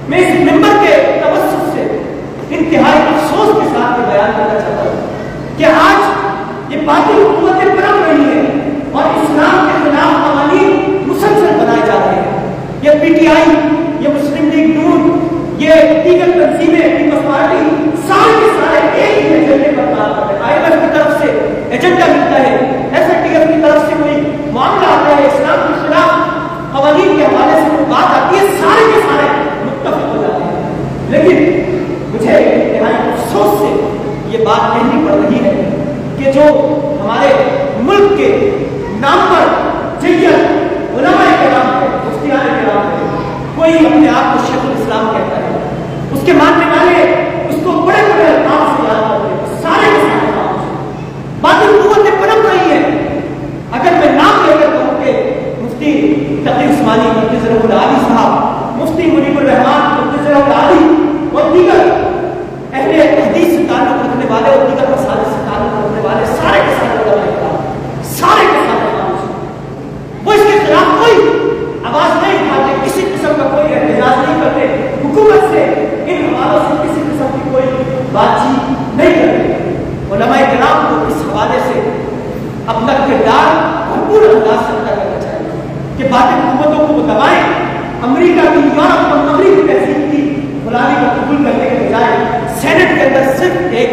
میں اس ممبر کے توسط سے انتہائی افسوس کے ساتھ یہ بیان کرنا چاہتا ہوں کہ آج یہ باطل حکومتیں پنپ رہی ہیں اور اسلام کے خلاف قوانین مسلسل بنائے جا رہے ہیں. یہ پی ٹی آئی، یہ مسلم لیگ نون، یہ دیگر تنظیمیں، پیپلز پارٹی، سارے کے سارے ایک ہی ایجنڈے پر کام کر رہے ہیں. آئی ایم ایف کی طرف سے ایجنڈا ملتا ہے، ایس این ٹی ایف کی طرف سے کوئی معاملہ آتا ہے، اسلام کے خلاف قوانین کے حوالے سے کوئی بات آتی ہے، سارے کے سارے متفق ہو جاتے ہیں. لیکن مجھے انتہائی افسوس سے یہ بات کہنی پڑ رہی ہے کہ جو ہمارے ملک کے نام پر جیت علماء کرام ہے، مفتیان کرام ہے، کوئی اپنے آپ کو شیخ الاسلام کہتا ہے، اس کے ماننے والے اس کو بڑے بڑے الفاظ سے یاد کرتے ہیں، سارے کے سارے باطل حکومتیں پنپ رہی ہیں. اگر میں نام لے کر کہوں کہ مفتی تقی عثمانی قدس سرہ العالی صاحب، مفتی منیب الرحمان قدس سرہ العالی اور دیگر اہل حدیث سے تعلق رکھنے والے اور دیگر مسائل سے تعلق رکھنے والے سارے کے سارے علماء کرام، سارے کے سارے وہ اس کے خلاف کوئی آواز نہیں اٹھاتے، کسی قسم کا کوئی احتجاج نہیں کرتے، حکومت سے ان حوالوں سے کسی قسم کی کوئی بات چیت نہیں کرتے. علماء کرام کو اس حوالے سے اپنا کردار بھرپور انداز سے ادا کرنا چاہیے کہ باطل حکومتوں کو وہ دبائیں. امریکہ کی، یورپ اور مغرب کی تہذیب کی غلامی کو قبول کرنے کے بجائے سینٹ کے اندر صرف ایک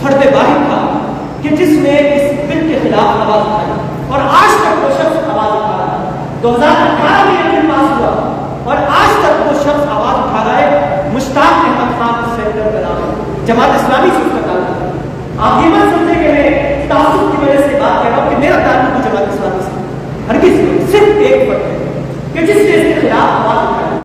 فرد واحد تھا کہ جس نے اس بل کے خلاف آواز اٹھائی اور آج تک وہ شخص آواز اٹھا رہا ہے. 2018 میں یہ بل پاس ہوا اور آج تک وہ شخص آواز اٹھا رہا ہے. مشتاق احمد خان سینٹر کا نام ہے، جماعت اسلامی سے اس کا تعلق ہے. آپ یہ مت سمجھے کہ میں تعصب کی وجہ سے بات کر رہا ہوں کہ میرا تعلق بھی جماعت اسلامی سے ہرگز نہیں. صرف ایک فرد ہے کہ جس نے اس کے خلاف